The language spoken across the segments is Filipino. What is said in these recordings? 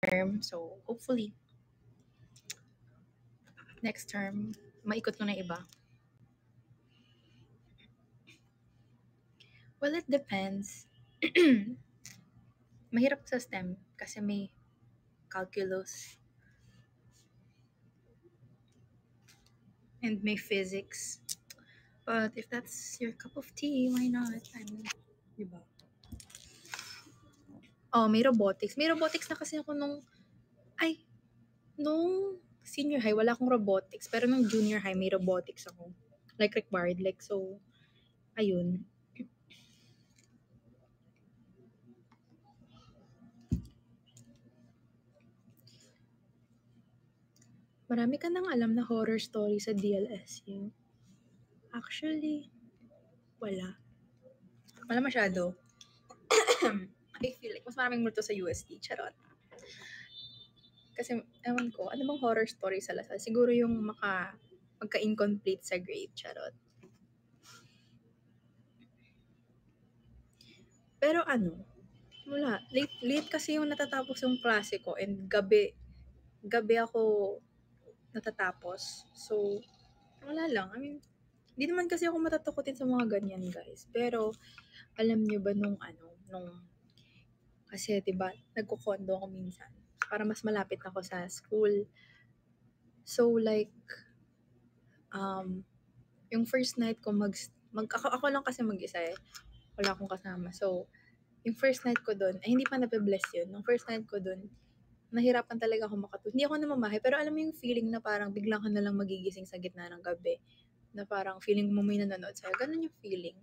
term. So, hopefully, next term, maikot ko na iba. Well, it depends. Mahirap sa STEM kasi may calculus and may physics. But if that's your cup of tea, why not? Diba? Oh, may robotics. May robotics na kasi ako nung senior high, wala akong robotics. Pero nung junior high, may robotics ako. Like, required. Like, so, ayun. Marami ka nang alam na horror story sa DLSU. Actually, wala. Wala masyado. I feel like mas maraming multo sa UST. Charot. Kasi, ewan ko, ano bang horror story sa Lasal? Siguro yung magka-incomplete sa grade. Charot. Pero wala. Late kasi yung natatapos yung klase ko and gabi ako natatapos. So, wala lang. I mean, hindi naman kasi ako matatakotin sa mga ganyan, guys. Pero, alam niyo ba kasi, diba, nagko-condo ako minsan para mas malapit ako sa school. So, like, yung first night ko ako lang kasi mag-isa eh. Wala akong kasama. So, yung first night ko doon, hindi pa nape-bless yun. Yung first night ko doon, nahirapan talaga ako makatulog. Hindi ako namamahay, pero alam mo yung feeling na parang biglang ka na lang magigising sa gitna ng gabi. Na parang feeling mo may nanonood sa'yo. Ganun yung feeling.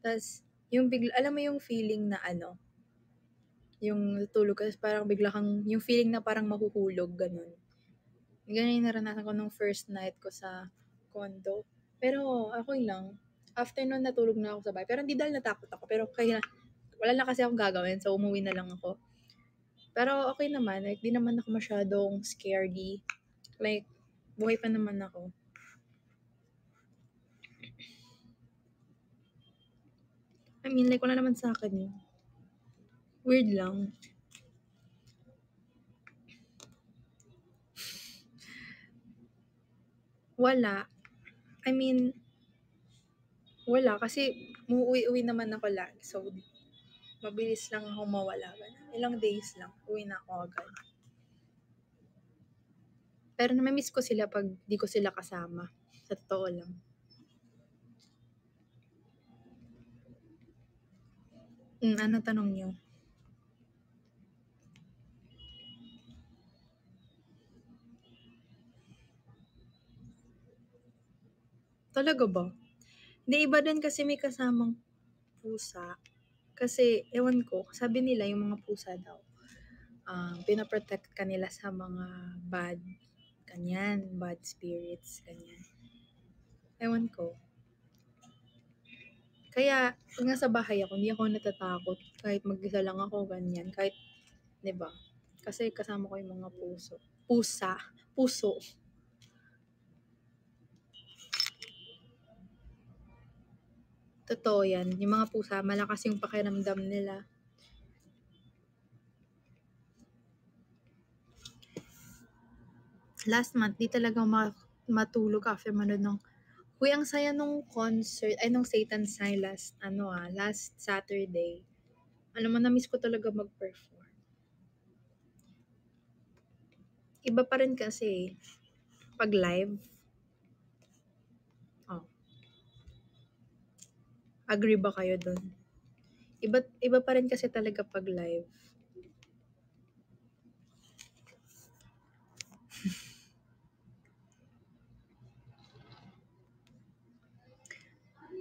Tapos, alam mo yung feeling na yung tulog ka, parang bigla kang, yung feeling na parang mahuhulog, ganun. Ganun yung naranasan ko nung first night ko sa condo. Pero, okay lang. After nun, natulog na ako sa bahay. Pero hindi dahil natakot ako. Pero kaya, wala na kasi akong gagawin. So, umuwi na lang ako. Pero okay naman. Like, di naman ako masyadong scaredy. Like, buhay pa naman ako. I mean, like, wala naman sa akin eh. Weird lang. Wala. I mean, wala. Kasi, uuwi-uwi naman ako lagi. So, mabilis lang ako mawala. Ilang days lang. Uwi na ako agad. Pero namimiss ko sila pag di ko sila kasama. Sa totoo lang. Ano tanong niyo? Talaga ba? Hindi, iba din kasi may kasamang pusa. Kasi, ewan ko, sabi nila yung mga pusa daw, pinaprotect ka nila sa mga bad spirits, ganyan. Ewan ko. Kaya, pag nasa bahay ako, hindi ako natatakot. Kahit mag-isa lang ako, ganyan. Kahit, 'di ba? Kasi kasama ko yung mga puso. Totoo yan. Yung mga pusa, malakas yung pakiramdam nila. Last month, di talaga matulog after manood ng Uy, ang saya nung concert, nung Satan Sign last Saturday. Alam mo, na-miss ko talaga mag-perform. Iba pa rin kasi, pag live. Oh. Agree ba kayo dun? Iba pa rin kasi talaga pag live.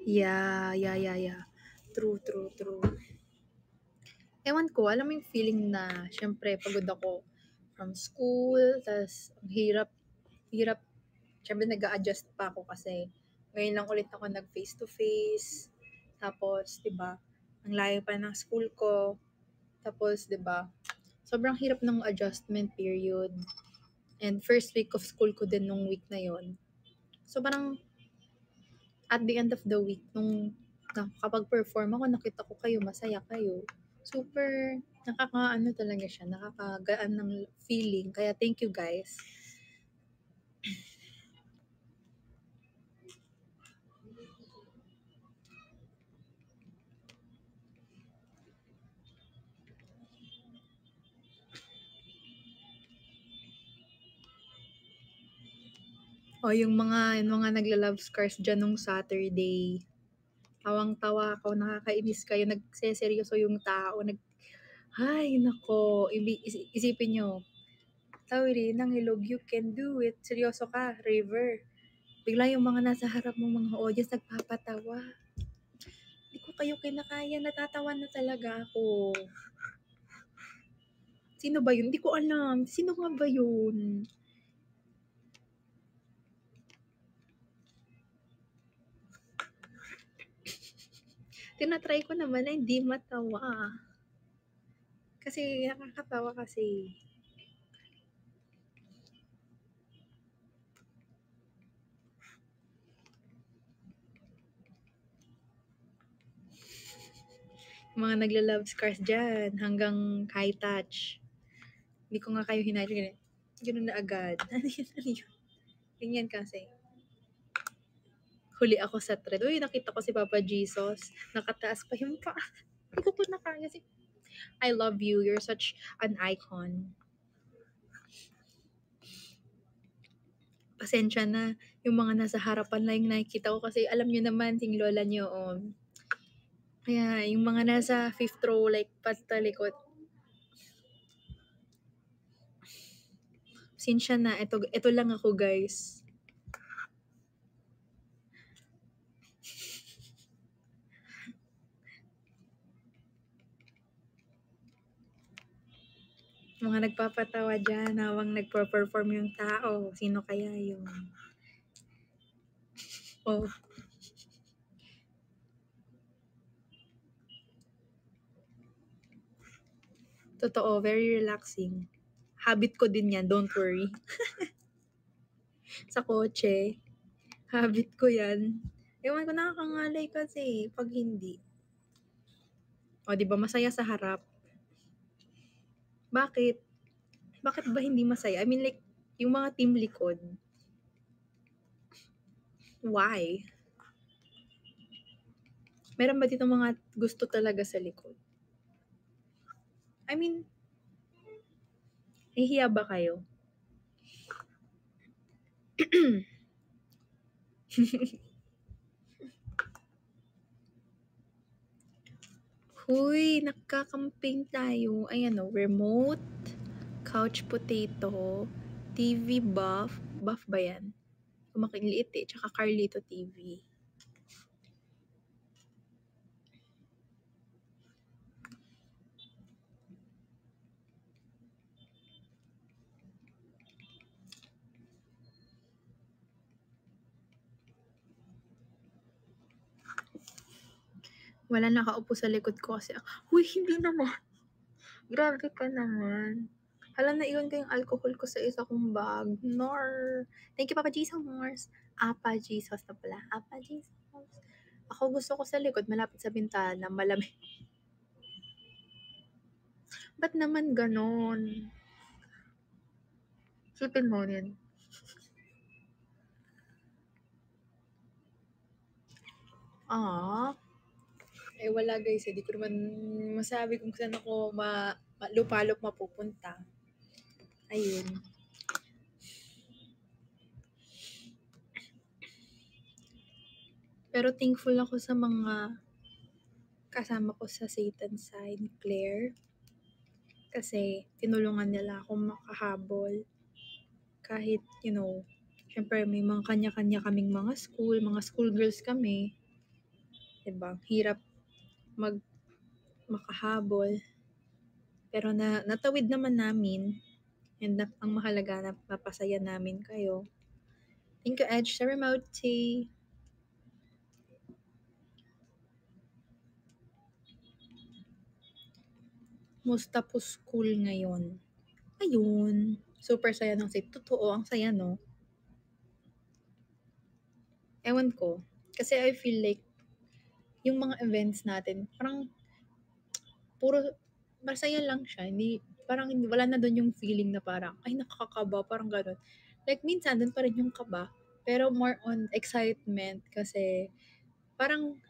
Yeah. True. Ewan ko, alam mo yung feeling na, syempre, pagod ako from school, tas ang hirap, syempre nag-a-adjust pa ako kasi ngayon lang ulit ako nag face-to-face, tapos, diba, ang layo pa ng school ko, tapos, diba, sobrang hirap ng adjustment period, and first week of school ko din nung week na yon. So, parang, at the end of the week, kapag perform ako, nakita ko kayo, masaya kayo, super Nakakaano talaga siya, nakakagaan ng feeling. Kaya thank you guys. O yung mga nagla-love scars dyan nung Saturday. Tawang-tawa ako, nakakainis kayo, nagseseryoso yung tao, ay nako, isipin nyo, Tauri, nang ilog, you can do it. Seryoso ka, River. Bigla yung mga nasa harap mong mga audience nagpapatawa. Hindi ko kayo kinakaya, natatawa na talaga ako. Sino ba yun? Hindi ko alam. Sino nga ba yun? Tinatry ko naman na hindi matawa. Kasi nakakatawa kasi. Mga nagla-love scars dyan, hanggang high touch. Hindi ko nga kayo hinayari. Ganun na agad. Ano yun? Ganyan kasi. Huli ako sa thread. Uy, nakita ko si Papa Jesus. Nakataas pa yung pa. Hindi ko po nakaya. I love you. You're such an icon. Pasensya na. Yung mga nasa harapan lang yung nakikita ko kasi alam nyo naman, ting lola nyo. Kaya yung mga nasa fifth row, like patalikot. Pasensya na. Ito lang ako, guys. Mga nagpapatawa dyan, nawang nagpo-perform yung tao. Sino kaya yun? Oh. Totoo, very relaxing. Habit ko din yan, don't worry. Sa kotse, habit ko yan. Ewan ko, nakakangalay kasi pag hindi. O, di ba masaya sa harap? Bakit? Bakit ba hindi masaya? I mean, like, yung mga team likod. Why? Meron ba dito mga gusto talaga sa likod? I mean, nahihiya ba kayo? Huy, nakakamping tayo. Ayan o, remote, couch potato, TV buff. Buff ba yan? Kumakiliit eh. Tsaka Carlito TV. Wala nakaupo sa likod ko kasi, huy, hindi naman. Grabe ka naman. Hala, naiwan ko yung alcohol ko sa isa kong bag. Nor. Thank you, Papa Jesus. Apa Jesus na pala. Apa Jesus. Ako gusto ko sa likod, malapit sa bintana, malamig. Ba't naman ganon? Sipin mo yun. Eh wala guys, hindi ko naman masabi kung saan ako lupalop mapupunta. Ayun. Pero thankful ako sa mga kasama ko sa Satan's side, ni Claire. Kasi tinulungan nila akong makahabol. Kahit, syempre may mga kanya-kanya kaming mga school girls kami. Diba? Hirap makahabol. Pero natawid naman namin. And ang mahalaga, napapasaya namin kayo. Thank you, Edge, sa remote tea. Musta po school ngayon? Ayun. Super saya ng sit. Totoo, ang saya, no? Ewan ko. Kasi I feel like, yung mga events natin, parang, puro masaya lang siya, parang wala na dun yung feeling na parang, ay nakakakaba, parang gano'n. Like minsan dun pa rin yung kaba, pero more on excitement kasi parang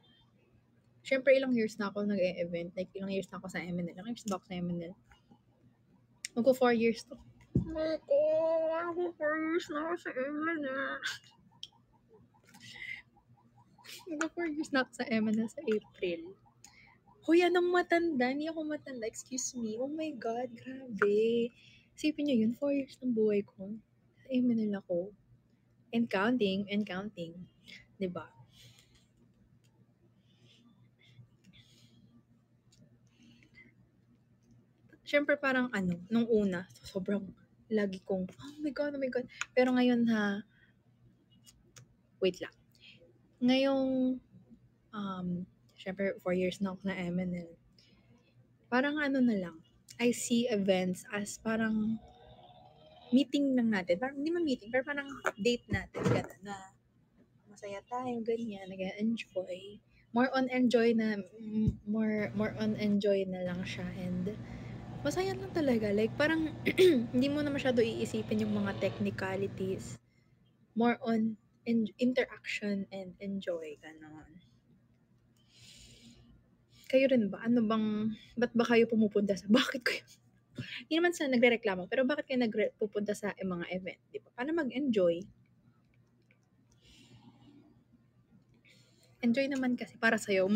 siyempre ilang years na ako nag-e-event, like ilang years na ako sa MNL. Ilang years ba ako sa MNL? Magko 4 years to. Magko 4 years na ako sa MNL. Magko 4 years na ako sa MNL sa April. Hoy, anong matanda? Hindi ako matanda. Excuse me. Oh my God, grabe. Isipin niyo yun, 4 years ng buhay ko. Sa MNL ako. And counting, and counting. 'Di ba? Siyempre parang ano, nung una, sobrang lagi kong, oh my God, oh my God. Pero ngayon wait lang. Ngayong, siyempre 4 years na ako na MNL. Parang ano na lang, I see events as parang meeting lang natin. Parang hindi man meeting, pero parang date natin. Gano'n na masaya tayo, ganyan, nag-enjoy. More on enjoy na lang siya and masaya lang talaga. Like, parang hindi mo na masyado iisipin yung mga technicalities. More on interaction and enjoy, gano'n. Kayo rin ba? Ba't ba kayo pumupunta sa, bakit kayo, hindi naman sa nagrereklamo, pero bakit kayo pupunta sa mga event, di ba? Para mag-enjoy. Enjoy naman kasi para sa'yo.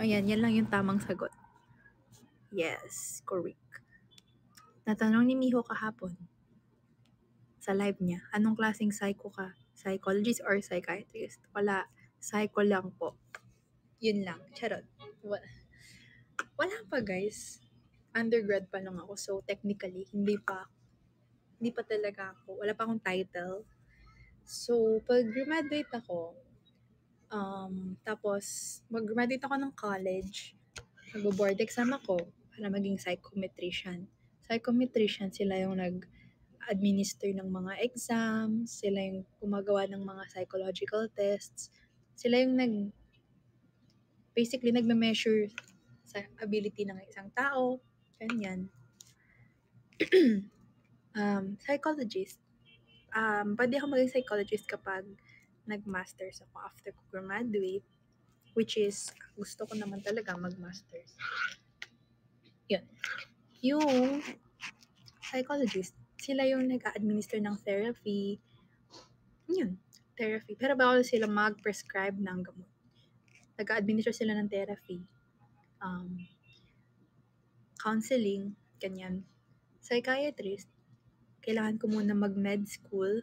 Ayan, yan lang yung tamang sagot. Yes, correct. Natanong ni Miho kahapon sa live niya, anong klaseng psycho ka? Psychologist or psychiatrist? Wala, psycho lang po. Yun lang, charot. Wala pa guys. Undergrad pa lang ako, so technically, hindi pa talaga ako, wala pa akong title. So, pag graduate ako, tapos mag-graduate ako ng college, mag-board exam ako para maging psychometrician. Psychometrician, sila yung nag-administer ng mga exams, sila yung gumagawa ng mga psychological tests, sila yung basically nagme-measure sa ability ng isang tao, ganyan. Psychologist. Pwede ako maging psychologist kapag nag-masters ako after ko graduate, which is, gusto ko naman talaga mag-masters. Yun. Yung psychologist, sila yung nag-administer ng therapy. Yun, therapy. Pero bawal sila mag-prescribe ng gamot. Nag-administer sila ng therapy. Counseling, ganyan. Psychiatrist, kailangan ko muna mag-med school.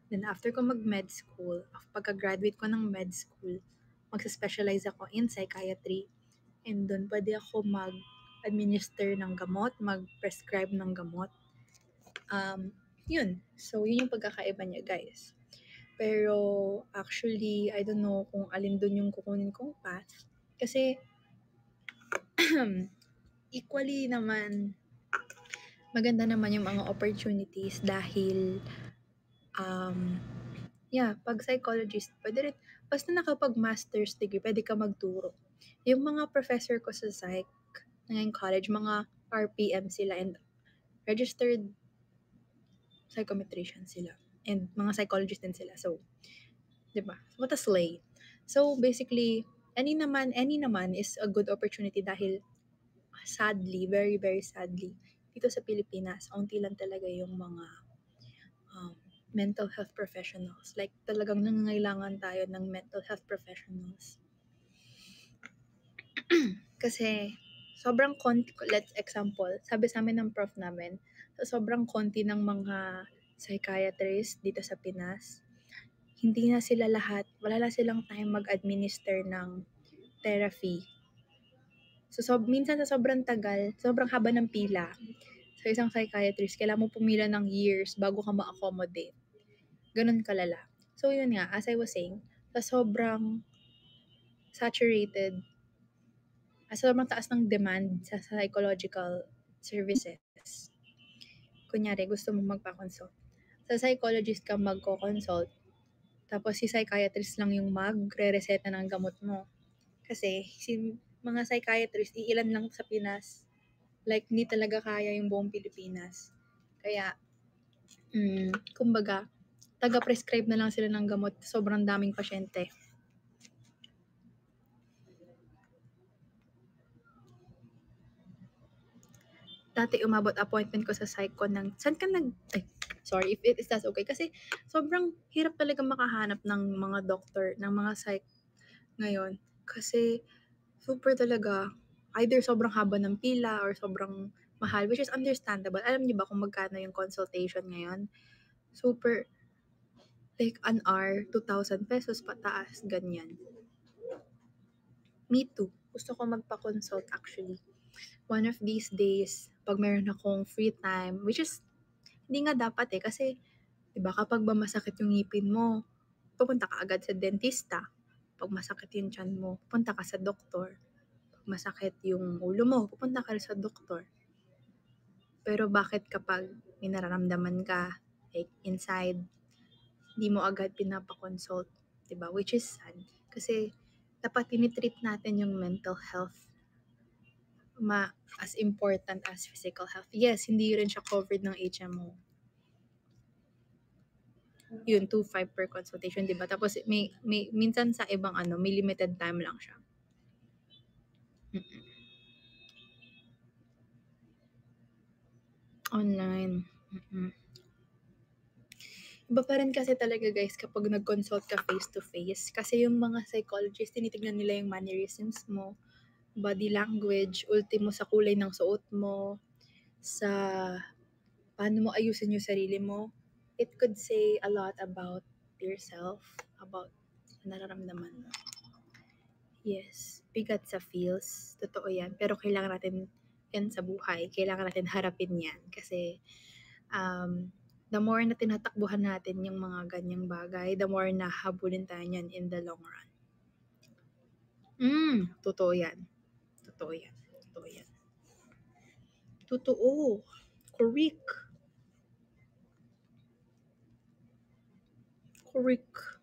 Then after ko mag-med school, pagka-graduate ko ng med school, magsa-specialize ako in psychiatry. And doon pwede ako mag-administer ng gamot, mag-prescribe ng gamot. Yun. So, yun yung pagkakaiba niya, guys. Pero, actually, I don't know kung alin doon yung kukunin kong path. Kasi, equally naman, maganda naman yung mga opportunities dahil, pag psychologist, pwede rin, basta nakapag-master's degree, pwede ka magturo. Yung mga professor ko sa psych, ngayong college, mga RPM sila and registered psychometrician sila. And mga psychologist din sila. So, di ba? What a slay. So, basically, any naman is a good opportunity dahil sadly, very, very sadly, dito sa Pilipinas, unti lang talaga yung mga mental health professionals. Like, talagang nangangailangan tayo ng mental health professionals. Kasi, sobrang konti, let's example, sabi sa amin ng prof namin, sobrang konti ng mga psychiatrists dito sa Pinas, hindi na sila lahat, wala na silang time mag-administer ng therapy. So, minsan sa sobrang tagal, sobrang haba ng pila, sa isang psychiatrist, kailangan mo pumila ng years bago ka ma-accommodate. Ganun kalala. So, yun nga, as I was saying, sa sobrang saturated, sobrang taas ng demand sa psychological services. Kunyari, gusto mo magpa-consult. Sa psychologist ka magko-consult, tapos si psychiatrist lang yung magre-reseta ng gamot mo. Kasi, mga psychiatrist, iilan lang sa Pinas. Like, hindi talaga kaya yung buong Pilipinas. Kaya, kumbaga, taga-prescribe na lang sila ng gamot. Sobrang daming pasyente. Dati umabot appointment ko sa psych ko ng, sorry, if that's okay. Kasi sobrang hirap talaga makahanap ng mga doctor, ng mga psych ngayon. Kasi super talaga, either sobrang haba ng pila or sobrang mahal, which is understandable. Alam niyo ba kung magkano yung consultation ngayon? Super, like an hour, 2,000 pesos pataas, ganyan. Me too. Gusto ko magpa-consult actually. One of these days, pag meron akong free time, which is, hindi nga dapat kasi, di ba kapag ba masakit yung ngipin mo, pupunta ka agad sa dentista. Pag masakit yung tiyan mo, pupunta ka sa doktor. Pag masakit yung ulo mo, pupunta ka sa doktor. Pero bakit kapag may nararamdaman ka, like inside, hindi mo agad pinapakonsult, diba? Which is sad. Kasi dapat tinitreat natin yung mental health as important as physical health. Yes, hindi rin siya covered ng HMO. Yun, 2.5 per consultation, diba? Tapos may minsan sa ibang may limited time lang siya. Online. Iba pa rin kasi talaga guys kapag nag-consult ka face-to-face. Kasi yung mga psychologists, tinitignan nila yung mannerisms mo, body language, ultimo sa kulay ng suot mo, sa paano mo ayusin yung sarili mo. It could say a lot about yourself, about nararamdaman mo. Yes, bigat sa feels. Totoo yan. Pero kailangan natin yan sa buhay. Kailangan natin harapin yan. Kasi the more na tinatakbuhan natin yung mga ganyang bagay, the more na habulin tayo yan in the long run. Totoo yan. Totoo yan. Totoo yan. Totoo. Correct. Correct.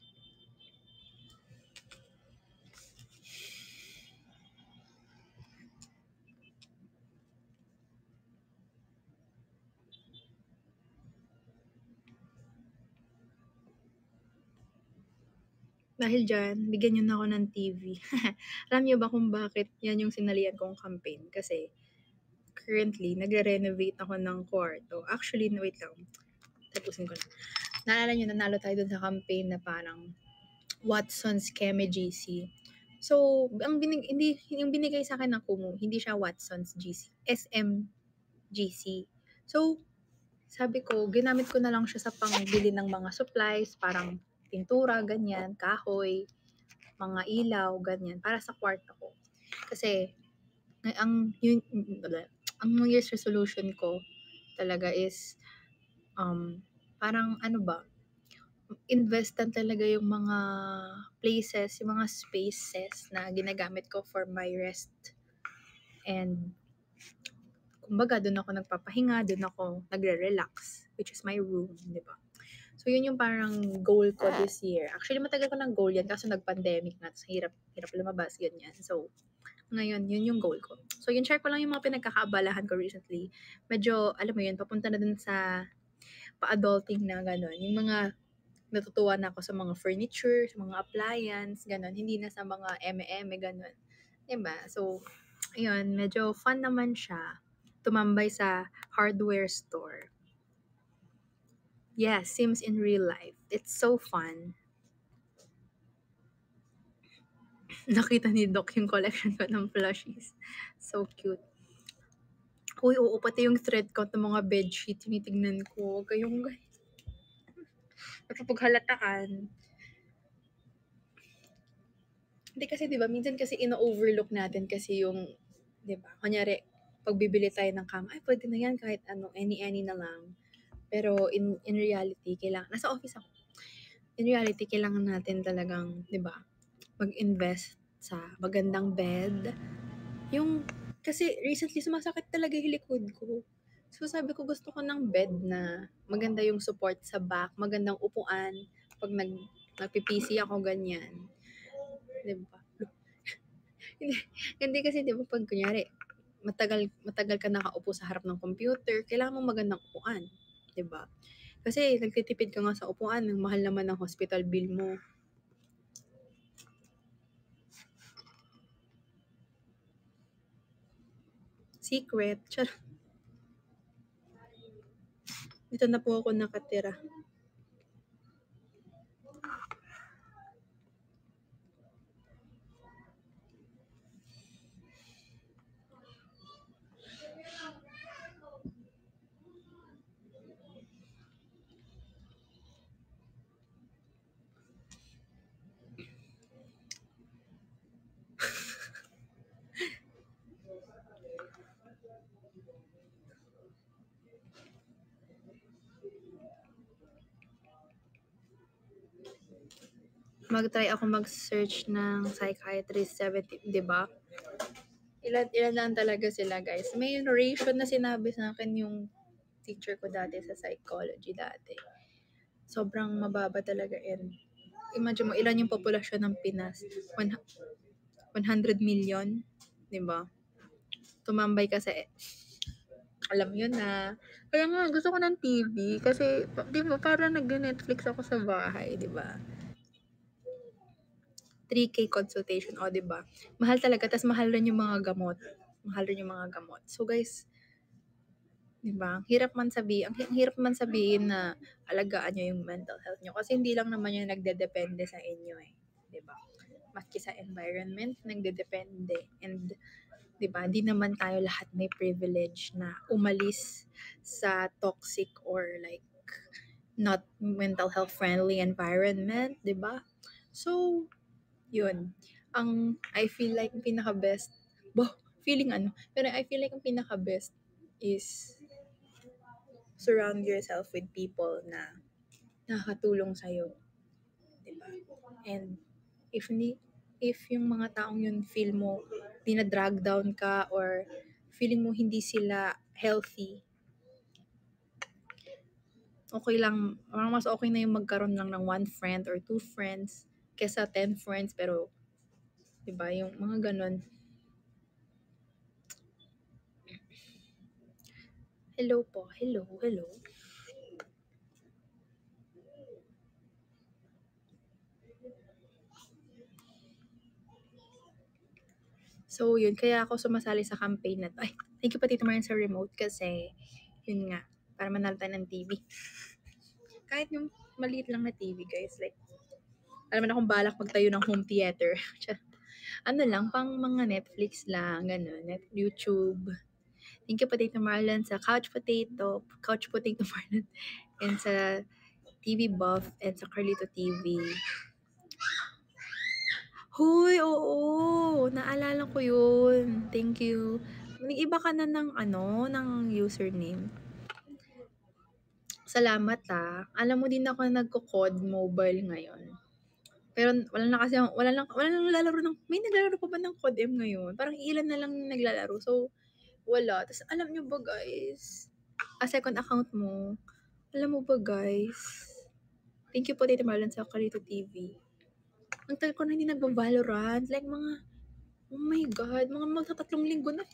Dahil dyan, bigyan nyo na ako ng TV. Alam niyo ba kung bakit yan yung sinalian kong campaign? Kasi currently, nagre-renovate ako ng kwarto. Actually, wait lang. Tapusin ko na. Naalala nyo, nanalo tayo dun sa campaign na parang Watson's Keme GC. So, yung binigay sa akin ng Kumu, hindi siya Watson's GC. SM GC. So, sabi ko, ginamit ko na lang siya sa pangbili ng mga supplies, parang pintura, ganyan, kahoy, mga ilaw, ganyan, para sa kwarto ko. Kasi, ang New Year's resolution ko talaga is, parang investan talaga yung mga places, yung mga spaces na ginagamit ko for my rest. And, kumbaga, doon ako nagpapahinga, doon ako nagre-relax, which is my room, di ba? So, yun yung parang goal ko this year. Actually, matagal ko ng goal yan, kaso nag-pandemic na, so hirap lumabas, ganyan. So, ngayon, yun yung goal ko. So, yun, share ko lang yung mga pinagkakaabalahan ko recently. Medyo, alam mo yun, papunta na dun sa pa-adulting na gano'n. Yung mga natutuwa na ako sa mga furniture, sa mga appliance, gano'n. Hindi na sa mga eme-eme, gano'n. Diba? So, ayun, medyo fun naman siya. Tumambay sa hardware store. Yeah, Sims in real life. It's so fun. Nakita ni Doc yung collection ko ng plushies. So cute. Uy, oo, pati yung thread count ng mga bedsheet, tinitignan ko. Huwag kayong napapaghalataan. Hindi kasi, di ba, minsan kasi ino-overlook natin kasi yung, di ba, kunyari, pag bibili tayo ng kama, ay, pwede na yan kahit any na lang. Pero in reality, nasa office ako. In reality, kailangan natin talagang, di ba, mag-invest sa magandang bed. Kasi recently, sumasakit talaga yung likod ko. So, sabi ko, gusto ko ng bed na maganda yung support sa back, magandang upuan, pag nagpipisi ako, ganyan. Diba? Hindi kasi, diba, pag kunyari, matagal ka nakaupo sa harap ng computer, kailangan mong magandang upuan, 'di ba? Kasi nagtitipid ka nga sa upuan, ang mahal naman ng hospital bill mo. Secret, charot. Dito na po ako nakatira. Mag-try ako mag-search ng psychiatrist 70, 'di ba? Ilan lang talaga sila, guys. May ratio na sinabi sa akin yung teacher ko dati sa psychology dati. Sobrang mababa talaga, and imagine mo ilan yung populasyon ng Pinas? 100 million, 'di ba? Tumambay ka sa alam yun na. Kaya nga gusto ko ng TV kasi 'di ba parang nag-Netflix ako sa bahay, 'di ba? 3K consultation, o 'di ba? Mahal talaga, tas mahal rin yung mga gamot. Mahal rin yung mga gamot. So guys, 'di ba? Ang hirap man sabihin na alagaan niyo yung mental health niyo kasi hindi lang naman yung nagdedepende sa inyo eh, 'di ba? Maski sa environment nagdedepende, and 'di ba? Hindi naman tayo lahat may privilege na umalis sa toxic or like not mental health friendly environment, 'di ba? So, yun. I feel like ang pinaka-best, feeling ano, pero I feel like ang pinaka-best is surround yourself with people na nakakatulong sa'yo, di ba? And if yung mga taong yun feel mo, dina-drag down ka or feeling mo hindi sila healthy, okay lang, parang mas okay na yung magkaroon lang ng 1 friend or 2 friends kesa 10 friends, pero 'di ba yung mga ganun. Hello po, hello, hello. So yun, kaya ako sumasali sa campaign na 'to. Ay, thank you pa Tito Marian sa remote kasi yun nga, para manalo tayo ng TV. Kahit yung maliit lang na TV, guys, like alam mo na akong balak magtayo ng home theater. Ano lang, pang mga Netflix lang, ganun, YouTube. Thank you Potato Marlon sa Couch Potato Marlon, and sa TV Buff, and sa Carlito TV. Hoy, oo, naalala ko yun. Thank you. Nag-iba ka na ng ano, ng username. Salamat Alam mo din ako na nagko-COD Mobile ngayon. Pero wala lang naglalaro ng, may naglalaro pa ba ng COD M ngayon? Parang ilan na lang yung naglalaro. So, wala. Tapos alam nyo ba guys, second account mo, alam mo ba guys, thank you po Tito Marlon sa Kalito TV. Ang tagal ko na hindi nagba-Valorant. Like mga, oh my God, mga magtatatlong linggo na.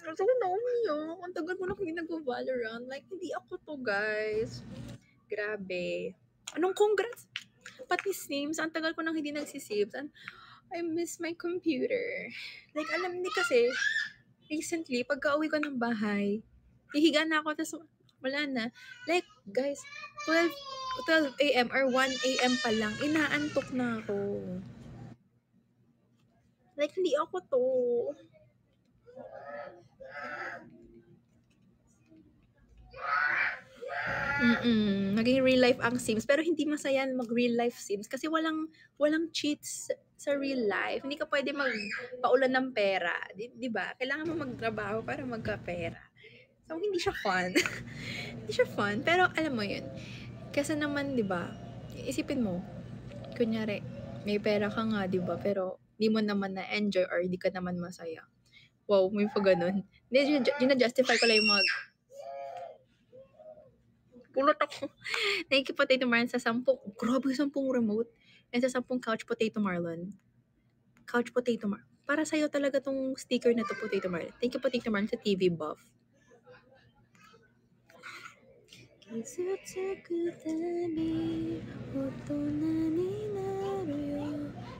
Gusto ko na umiyak. Ang tagal ko na hindi nagba-Valorant. Like, hindi ako to, guys. Grabe. Anong congrats? Pati Sims, ang tagal ko nang hindi nagsisims. And I miss my computer. Like, alam niyo kasi, recently, pagka-uwi ko ng bahay, hihiga na ako, tapos wala na. Like, guys, 12 a.m. or 1 a.m. pa lang, inaantok na ako. Like, hindi ako to. Naging real life ang Sims, pero hindi masaya mag-real life Sims kasi walang cheats sa real life. Hindi ka pwede magpaulan ng pera, 'di ba? Kailangan mo magtrabaho para magkapera. So hindi siya fun. Hindi siya fun, pero alam mo 'yun. Kasi naman 'di ba? Isipin mo, kunyari may pera ka nga 'di ba? Pero di mo naman na-enjoy or di ka naman masaya. Wow, may pa ganun. Hindi, gina-justify ko lang yung mga pulot ako. Thank you Potato Marlon sa 10, grabe 10 remote, and sa 10 Couch Potato Marlon. Couch Potato Marlon. para sa'yo talaga tong sticker na to, Potato Marl. Thank you, Potato Marl, sa TV Buff.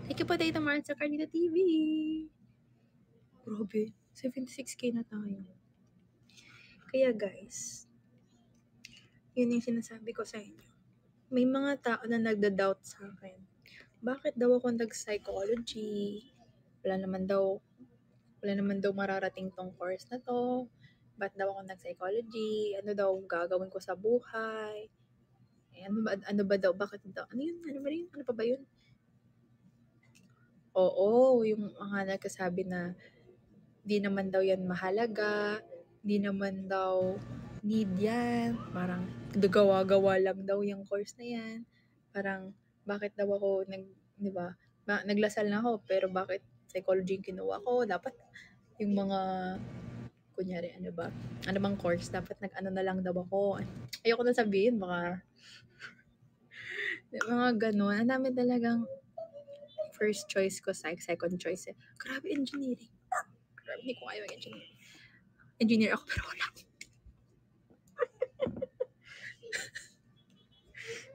Thank you, Potato Marl, sa Carnita TV. Grabe, 76k na tayo. Kaya guys, yun yung sinasabi ko sa inyo. May mga tao na nagda-doubt sa akin. Bakit daw ako nag-psychology? Wala naman daw mararating tong course na to. Ba't daw ako nag-psychology? Ano daw gagawin ko sa buhay? Ano ba daw? Bakit daw? Ano yun? Ano ba yun? Ano pa ba yun? Oo, yung mga nagkasabi na di naman daw yan mahalaga, di naman daw need yan, parang gawa-gawa lang daw yung course na yan. Parang, bakit daw ako di ba, naglasal na ako, pero bakit psychology yung kinuha ko? Dapat yung mga, kunyari, ano bang course, dapat nag-ano na lang daw ako. Ayoko na sabihin, mga ganun. Ang dami talagang first choice ko, second choice. Grabe, engineering. Grabe, hindi ko kaya mag-engineering. Engineer ako, pero wala.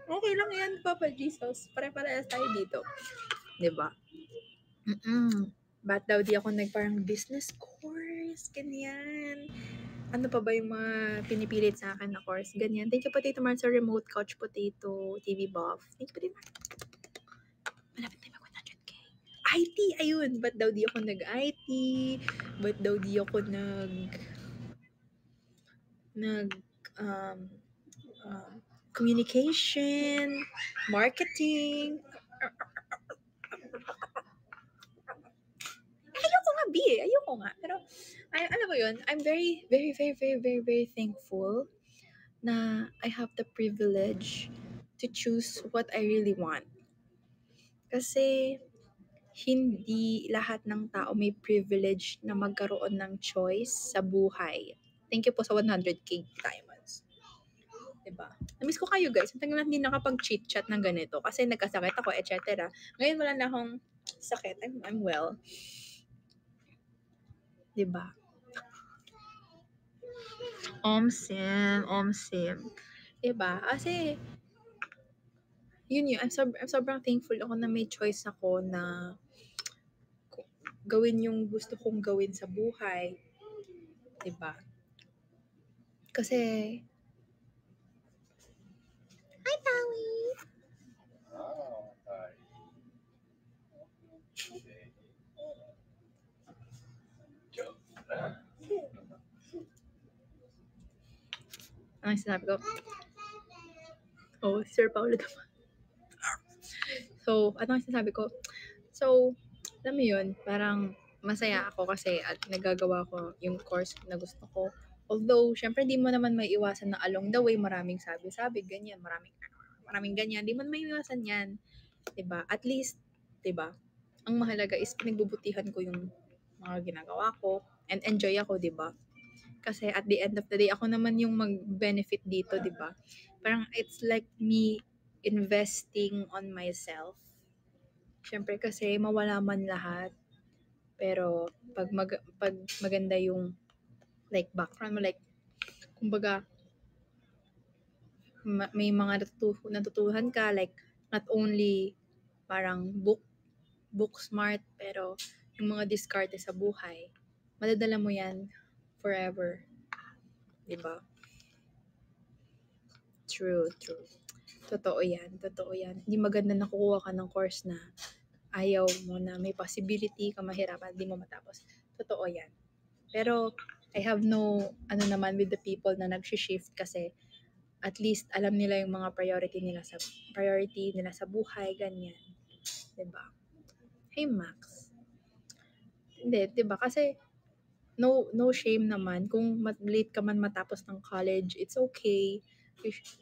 Okay lang yan, Papa Jesus. Pare-parehas tayo dito. Diba? Ba't daw di ako parang business course? Ganyan. Ano pa ba yung mga pinipilit sa akin na course? Ganyan. Thank you, Potato Man, sa remote couch potato TV buff. Thank you, Potato Man. Malapit tayo mag-100k. IT, ayun. Ba't daw di ako nag-IT? Ba't daw di ako communication, marketing. Ayoko nga. Pero, alam mo yun, I'm very, very, very, very, very, very thankful na I have the privilege to choose what I really want. Kasi, hindi lahat ng tao may privilege na magkaroon ng choice sa buhay. Thank you po sa 100k diamonds. Diba? Namiss ko kayo guys. Ang tagal na hindi nakapag-chit-chat ng ganito kasi nagkasakit ako, etc. Ngayon wala na akong sakit. I'm well. Diba? Omsim. Diba? Kasi, yun. I'm sobrang thankful ako na may choice ako na gawin yung gusto kong gawin sa buhay. Diba? Kasi, hi, Tawi! Ano sinabi ko? Oh, Sir Paulo naman. So, ano sinasabi ko? So, alam mo yun, parang masaya ako kasi at nagagawa ko yung course na gusto ko. Although, syempre, di mo naman may iwasan na along the way, maraming sabi-sabi, ganyan, maraming ganyan. Di mo may iwasan yan. Diba? At least, diba? Ang mahalaga is pinagbubutihan ko yung mga ginagawa ko and enjoy ako, diba? Kasi at the end of the day, ako naman yung mag-benefit dito, diba? Parang it's like me investing on myself. Syempre kasi mawala man lahat, pero pag maganda yung like background mo, like kumbaga may mga natutuhan ka, like not only parang book smart, pero yung mga diskarte sa buhay, madadala mo yan forever. Diba? True. Totoo yan. Hindi maganda na kukuha ka ng course na ayaw mo, na may possibility ka mahirapan, hindi mo matapos. Totoo yan. Pero, I have no, naman with the people na nag-shift kasi at least alam nila yung mga priority nila sa buhay, ganyan. Diba? Hey, Max. Hindi, diba? Kasi, no shame naman. Kung late ka man matapos ng college, it's okay.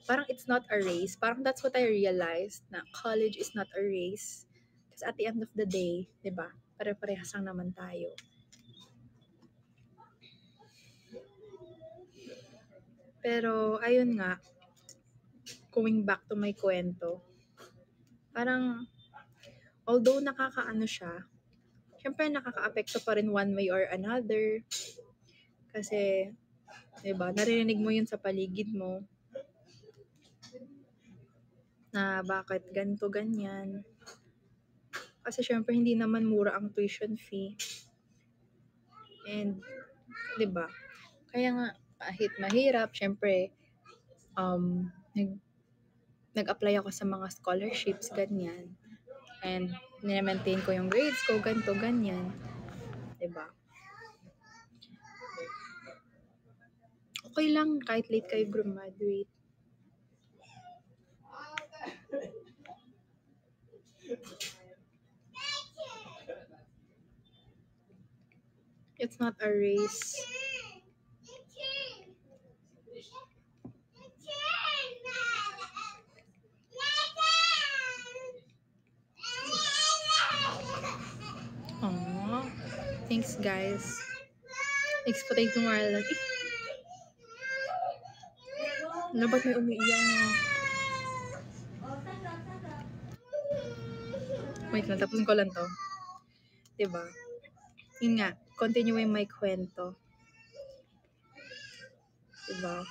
Parang it's not a race. Parang that's what I realized, na college is not a race. Because at the end of the day, diba? Pare-parehas lang naman tayo. Pero, ayun nga, going back to my kwento, parang, although nakakaano siya, syempre nakaka-apekto pa rin one way or another. Kasi, 'di ba, naririnig mo yun sa paligid mo na bakit ganito, ganyan. Kasi syempre hindi naman mura ang tuition fee. And, 'di ba? Kaya nga kahit mahirap, syempre nag-apply ako sa mga scholarships, ganyan. And nina-maintain ko yung grades ko, ganito, ganyan. 'Di ba? Okay lang kahit late kayo graduate. It's not a race. Aww. Thanks, guys. Thanks for taking tomorrow lang. Ano ba't may umiiyak? Wait lang, tapusin ko lang to. Diba? Yun nga, continuing my kwento. Diba?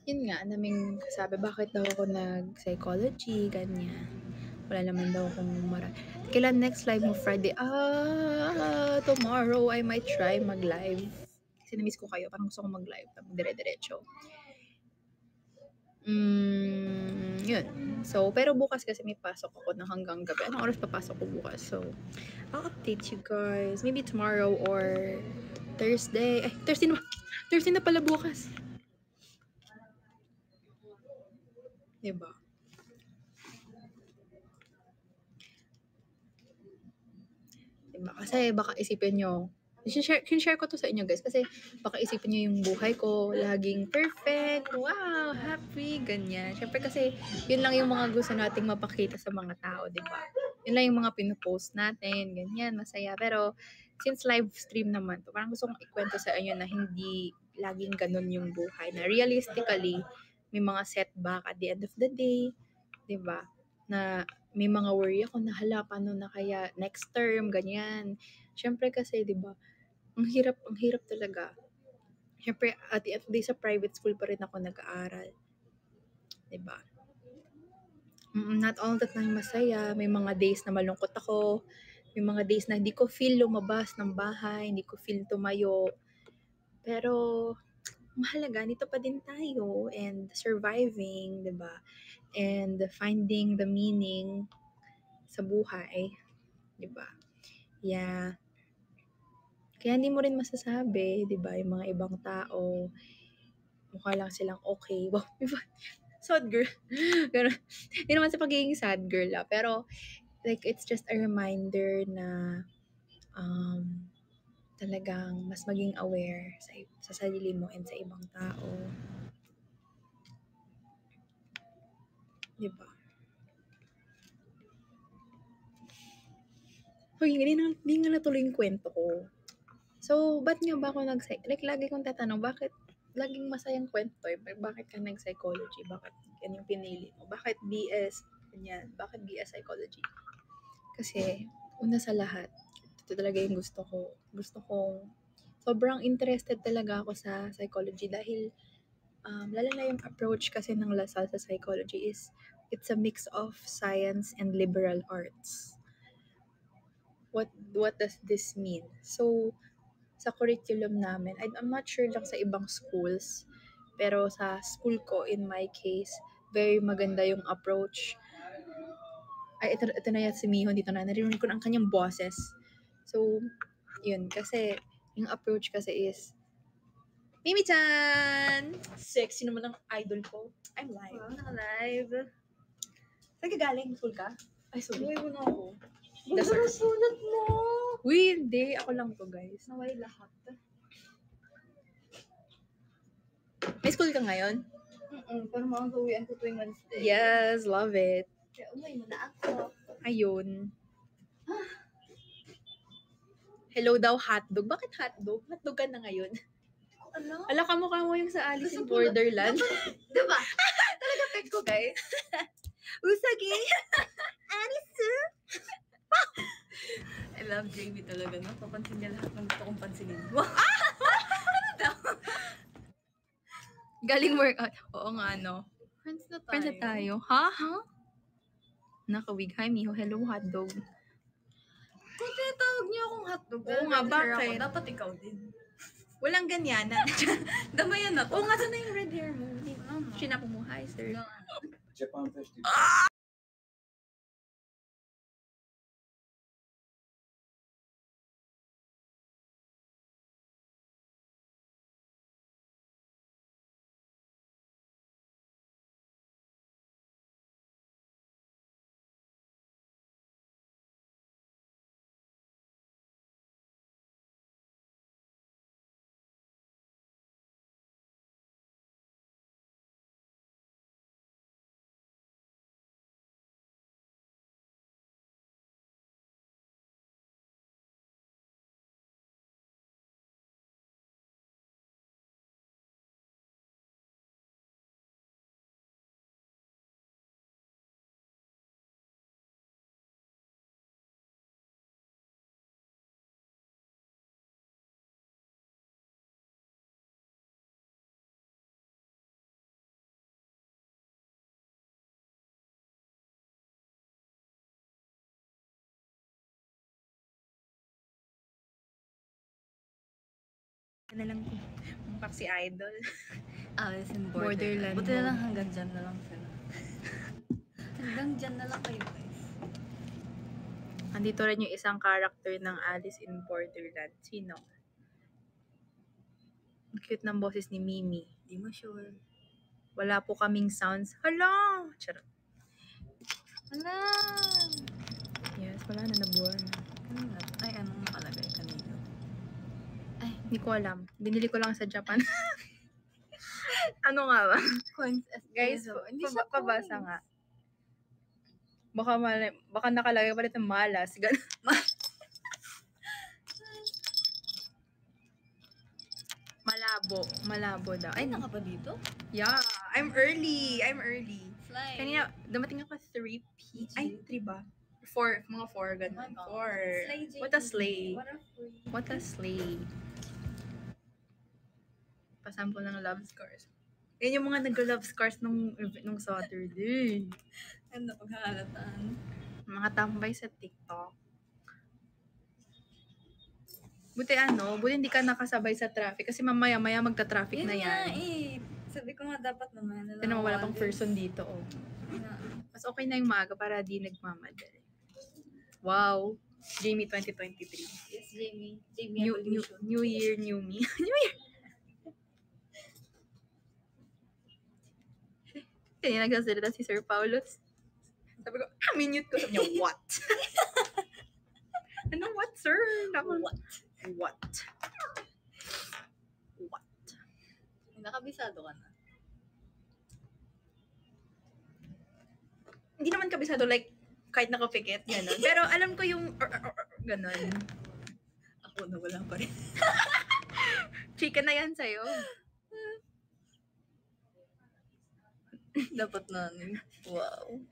Yun nga, naming sabi, bakit daw ako nag-psychology, ganyan. Wala naman daw akong kailan next live mo? Friday? Tomorrow I might try mag-live. Kasi na-miss ko kayo. Parang gusto ko mag-live. Dire-diretso. Yun. So, pero bukas kasi may pasok ako na hanggang gabi. Anong oras papasok ko bukas? So, I'll update you guys. Maybe tomorrow or Thursday. Thursday na. Thursday na pala bukas. Diba? Diba? Kasi baka isipin nyo, share ko to sa inyo guys kasi baka isipin nyo yung buhay ko laging perfect, wow, happy, ganyan. Syempre kasi yun lang yung mga gusto nating mapakita sa mga tao, di ba? Yun lang yung mga pinupost natin, ganyan, masaya. Pero since live stream naman to, parang gusto kong ikwento sa inyo na hindi laging ganun yung buhay. Na realistically, may mga setback at the end of the day, di ba? Na may mga worry ako na hala, paano na kaya next term, ganyan. Syempre kasi, di ba, ang hirap talaga. Syempre, at the end of the day, sa private school pa rin ako nag-aaral. Diba? Not all the time masaya. May mga days na malungkot ako. May mga days na hindi ko feel lumabas ng bahay. Hindi ko feel tumayo. Pero, mahalaga, nito pa din tayo. And surviving, diba? And finding the meaning sa buhay. Diba? Yeah. Kaya hindi mo rin masasabi, 'di ba, yung mga ibang tao, mukha lang silang okay. Wow, sad girl. Pero, hindi naman sa pagiging sad girl pero, like, it's just a reminder na, talagang mas maging aware sa sarili mo and sa ibang tao. 'Di ba? Hoy, hindi nga natuloy yung kwento ko. So, ba't nga ba ako like, lagi kong tatanong, bakit laging masayang kwento bakit ka nag-psychology? Bakit yan yung pinili mo? Bakit BS? Ganyan. Bakit BS psychology? Kasi, una sa lahat, ito talaga yung gusto ko. Gusto kong, sobrang interested talaga ako sa psychology dahil, lalo na yung approach kasi ng Lasal sa psychology is, it's a mix of science and liberal arts. What does this mean? So, sa curriculum namin, I'm not sure lang sa ibang schools, pero sa school ko, in my case, very maganda yung approach. Ay, ito na yan si Miho dito na. Narinig ko na ang kanyang boses. So, yun. Kasi, yung approach kasi is, Mimi-chan! Sexy naman ang idol ko. I'm live. Wow, naka-live. Saan ka galing? School ka? Ay, sorry. Uy, mo na ako. That's Bago all. sulat mo. Uy, hindi. Ako lang to, guys. Naway lahat. May school ka ngayon? Pero makagawian ko tuwing Wednesday. Yes, love it. Kaya umay mo na ako. Ayun. Hello daw, hotdog. Bakit hotdog? Hotdog ka na ngayon. Ano? Ala, kamukha mo yung sa Alice in Nasa pulot. Borderland. Diba? Talaga peg ko, guys. Usagi! Alice! I love Jamie talaga, no? Papansin niya lahat ng gusto kong pansinin. Wow! Galing workout. Oo nga, no? Friends na tayo. Friends na tayo. Ha? Nakawig. Hi, Miho. Hello, hotdog. Kung tinatawag niyo akong hotdog, Oo nga, red hair bakit? ako, dapat ikaw din. Walang ganyan. Damayan na to. Oo nga, sana yung red hair mo. Ano? Sinapo mo. Hi, sir. Japan Festival. Na lang ko. Mumpak si Idol. Alice in Borderland Buti na mode. lang hanggang dyan na lang sila. Hanggang dyan na lang kayo, guys. Andito rin yung isang character ng Alice in Borderland. Sino? Ang cute ng boses ni Mimi. Di mo sure. Wala po kaming sounds. Hala! Charot. Hala! Yes, wala na, nabuwan na. Kanina. Ay, anong nakalagay kanina? Hindi ko alam. Binili ko lang sa Japan. Ano nga ba? Coins. Guys, hindi siya pabasa coins. nga. Baka nakalagay pa rin ng malas. Malabo daw. Ay, Ay, naka pa dito? yeah. I'm early. Fly. Kanina, dumating ako 3 p. Ay, 3 ba? 4. Mga 4, ganun. 4. What a slay. What a slay. Pasample ng love scars. Yan yung mga nag-love scars nung Saturday. Ano paghahalataan? Mga tambay sa TikTok. Buti hindi ka nakasabay sa traffic. Kasi mamaya magta-traffic na yan. Sabi ko nga dapat naman. Tignan mo, wala pang person dito, oh. Mas okay na yung maaga para di nagmamadali. Wow. Jamie 2023. Yes, Jamie. Jamie Evolution. New year, new me. New year. Kaya nagsasalita si Sir Paulos. Sabi ko, minute ko. Sabi niya, what? Ano, what, sir? What? Nakabisado ka na. Hindi naman kabisado, like, kahit nakapikit, gano'n. Pero alam ko yung, gano'n. Ako na wala pa rin. Chika na yan sa'yo. Dapat na. Wow.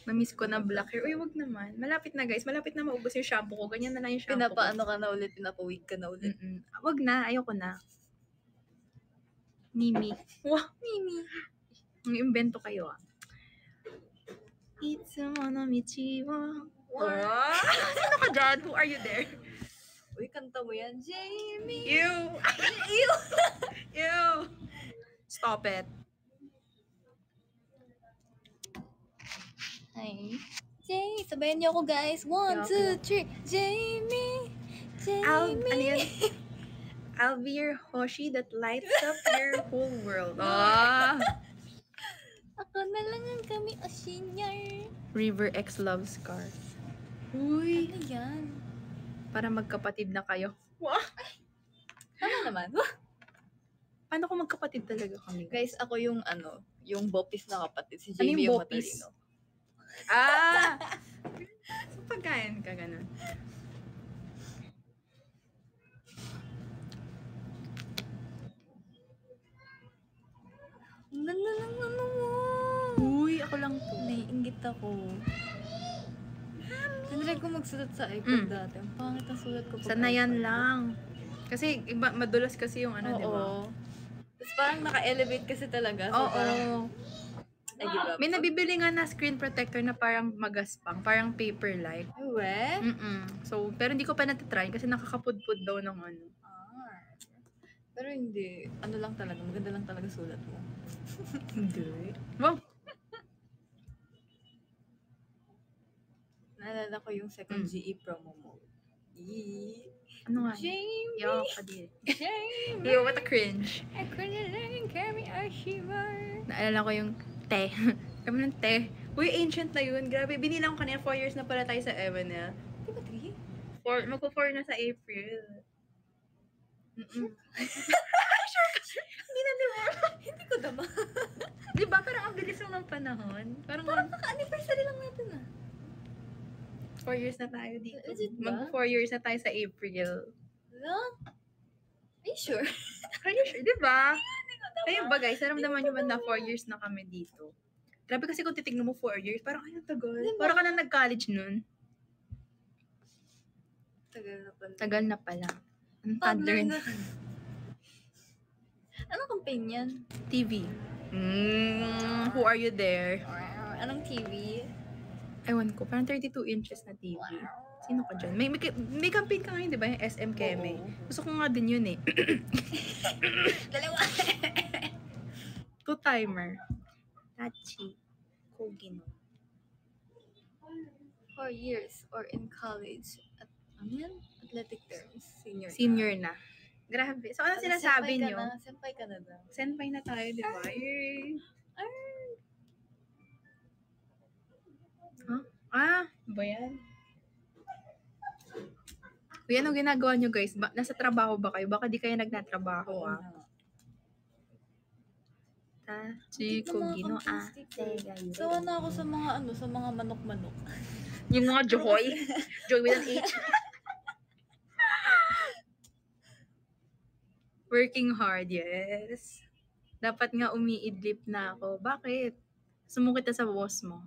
Na-miss ko na black hair. Uy, wag naman. Malapit na, guys. Malapit na maubos yung shampoo ko. Ganyan na lang yung shampoo ko. Pinapaano ka na ulit, pinapawig ka na ulit. Wag na, ayoko na. Mimi. Wow, Mimi. ang invento kayo, ah. Itsumo no michi wa. Wow. Sino ka dyan? Who are you there? Uy, kanta mo yan, Jamie. Ew. Ew. Ew. Stop it. Hi. Jamie, sabayan niyo ako, guys. 1, 2, 3. Jamie. Ano yan? I'll be your Hoshi that lights up your whole world. Ah. Ako na lang ang kami senior. River X Love Scars. Uy. Ano yan? Para magkapatid na kayo. Wow. Ano naman? Paano kung magkapatid talaga kami? Guys, ako yung yung bopis na kapatid. Si Ano Jamie yung yung bopis? matalino. Ah! So, pagkain ka ganun. Ang ganda ng ano mo. Uy, ko lang to. Naiingit ako. Tinry ko magsulat sa iPad dati. Ang pangit ang sulat ko. Sanayan lang. Kasi iba, madulas kasi yung ano, di ba? Tapos parang naka-elevate kasi talaga. So parang, I give up. May nabibili nga na screen protector na parang magaspang, parang paper-like. Ay, we? So, pero hindi ko pa natatry kasi nakakapudpud daw ng ano. Pero hindi. Ano lang talaga. Maganda lang talaga sulat mo. Hindi. Wow. Naalala ko yung second GE promo mode. Ano nga? Jamie! Yaw ka din. Jamie! Yo, what a cringe. I couldn't let carry a shiver. Naalala ko yung te. Kami ng te. Uy, ancient na yun. Grabe, binilang ko kanina 4 years na pala tayo sa Evanel. Di ba 3? Magpo-4 na sa April. Hindi na, di ba? Hindi ko dama. Di ba? Parang ang bilis lang ng panahon. Parang Kaka-anniversary lang natin 4 years na tayo dito. Is it ba? Mag-4 years na tayo sa April. No? Are you sure? Are you sure? Di ba? Ayun ba guys, naramdaman nyo ba na 4 years na kami dito? Grabe kasi kung titignan mo 4 years, parang ay, ang tagal. Diba? Parang ka na nag-college nun. Tagal na pala. Tagal na pala. Ang toddler na. Anong campaign yan? TV. Who are you there? Anong TV? Ewan ko, parang 32 inches na TV. Sino ka dyan? May campaign ka ngayon, di ba? Yung SM Keme. Gusto ko nga din yun eh. Dalawa. Two-timer. Tachi. Kogino. 4 years or in college. At ano yan? Athletic terms. Senior na. Grabe. So, ano sinasabi nyo? Senpai ka na daw. Senpai na tayo, di ba? Yay! Huh? Ba yan? Uy, anong ginagawa nyo guys? Nasa trabaho ba kayo? Baka di kayo nagnatrabaho Tachi, Kogino, So, ako sa mga sa mga manok-manok. Yung mga Joy. Joy with an H. Working hard, yes. Dapat nga umiidlip na ako. Bakit? Sumukit na sa boss mo.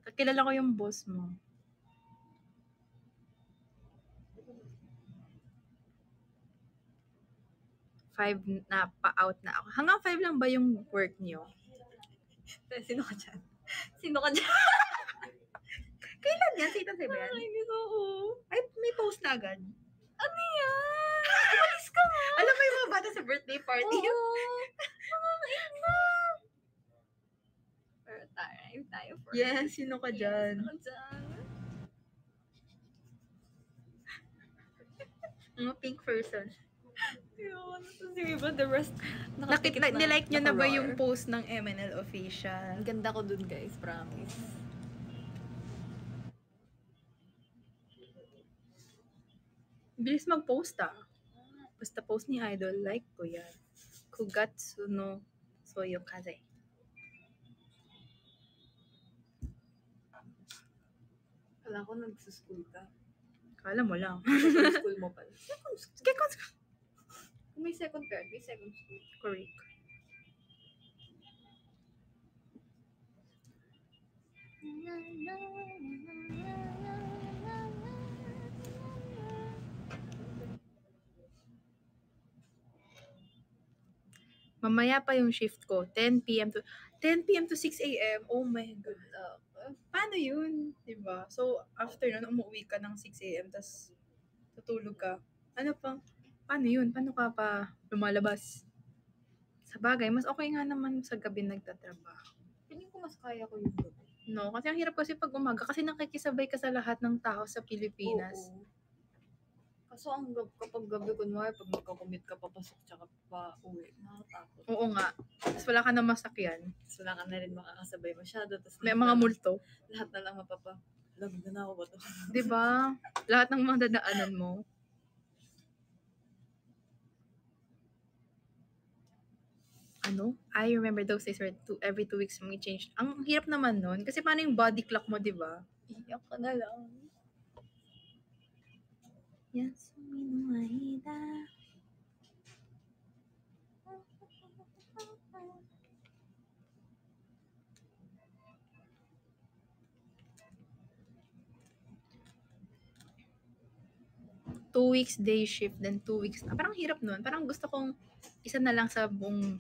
Kakilala ko yung boss mo. 5 na pa-out na ako. Hanggang 5 lang ba yung work niyo? Sino ka dyan? Sino ka dyan? Kailan yan? Sita sa ba yan? Ay, may post na agad. Ano yan? Umalis ka nga. Alam mo yung mga bata sa birthday party? Pero tayo for Yes, sino ka dyan? Sino ka dyan? Mga pink person. The rest, Nilike nyo na ba yung post ng MNL official? Ang ganda ko dun guys, promise. Bilis mag-post Basta post ni Idol, like ko yan. Kugatsu no Soyokaze. Kala ko nagsuschool ka. Kala mo lang. Second school mo pala. Second school. Kung may second card, may second school. Correct. Mamaya pa yung shift ko. 10 p.m. to 6 a.m. Oh my God. Paano yun? Diba? So, after nun, umuwi ka ng 6 a.m. Tapos, tutulog ka. Ano pa? Paano yun? Paano ka pa lumalabas? Sa bagay, mas okay nga naman sa gabi nagtatrabaho. Piling ko mas kaya ko yung gabi. No, kasi ang hirap kasi pag umaga. Kasi nakikisabay ka sa lahat ng tao sa Pilipinas. Oo. Kaso kapag gabi, kunwari, pag magkakumit ka papasok tsaka pa uwi, nakakatakot. Oo nga. Tapos wala ka na masakyan. Tapos wala ka na rin makakasabay masyado. Tapos May mga multo. lahat na lang lamig na ako ba ito? Diba? Lahat ng mga dadaanan mo. I remember those days where every 2 weeks may change. Ang hirap naman nun. Kasi paano yung body clock mo, diba? Iyak ka na lang. Yasumi no Aida. 2 weeks day shift, then 2 weeks na. Parang hirap nun. Parang gusto kong isa na lang sa buong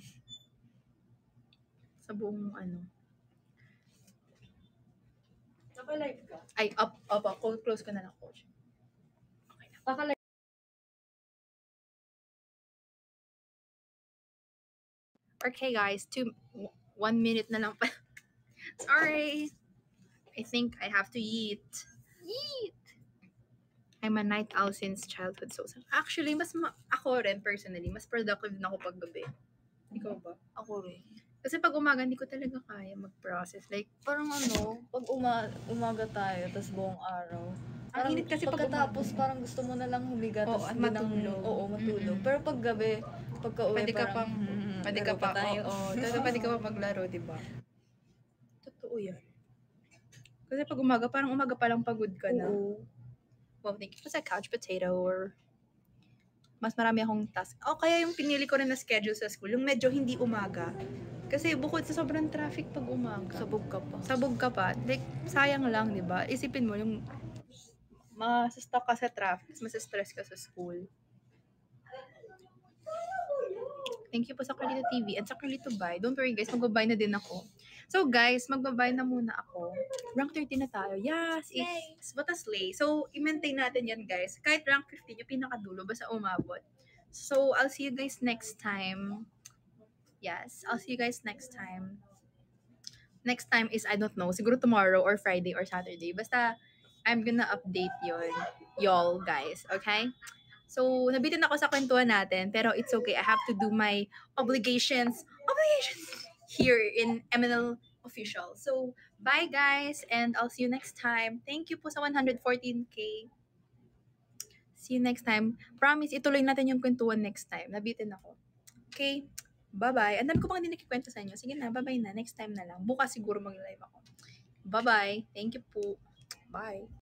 ano. Naka-live ka? Ay, close ko na lang, coach. Okay na. Naka-live. Okay, guys. 1 minute na lang pa. Sorry. I think I have to eat. I'm a night owl since childhood. So, actually, ako rin, personally, mas productive na ako pag gabi. Ikaw ba? Ako rin. Kasi pag umaga, hindi ko talaga kaya mag-process. Like, Parang pag umaga tayo, tas buong araw. ang Parang init kasi pag pagkatapos, parang gusto mo na lang humiga, Oo, tas at hindi nang- matulog. Oo, matulog. Mm-mm. Pero pag gabi, pagka uwi, pwede ka parang, pang, pwede ka laro pa, tayo. pwede ka pa maglaro, diba? Totoo yan. Kasi pag umaga, parang umaga pa lang pagod ka na. Oo. Well, thank you for sa couch potato or mas marami akong task. Kaya yung pinili ko rin na schedule sa school, yung medyo hindi umaga. Kasi bukod sa sobrang traffic pag umaga, Sabog ka pa. sabog ka pa. Like, sayang lang, di ba? Isipin mo, yung masustuck ka sa traffic, masistress ka sa school. Thank you po sa Carlito TV and sa Carlito Buy. Don't worry guys, magbabuy na din ako. So guys, magbabuy na muna ako. Rank 13 na tayo. Yes, it's what a slay. So, i-maintain natin yan guys. Kahit rank 15, yung pinakadulo, basta umabot. So, I'll see you guys next time. Yes, I'll see you guys next time. Next time is, I don't know, siguro tomorrow or Friday or Saturday. Basta, I'm gonna update yon y'all guys. Okay? So, nabitin ako sa kwentuhan natin, pero it's okay. I have to do my obligations here in MNL Official. So, bye guys, and I'll see you next time. Thank you po sa 114K. See you next time. Promise, ituloy natin yung kwentuhan next time. Nabitin ako. Okay? Bye-bye. Ang dami ko pang hindi nakikwento sa inyo. Sige na, bye-bye na. Next time na lang. Bukas siguro mag-live ako. Bye-bye. Thank you po. Bye.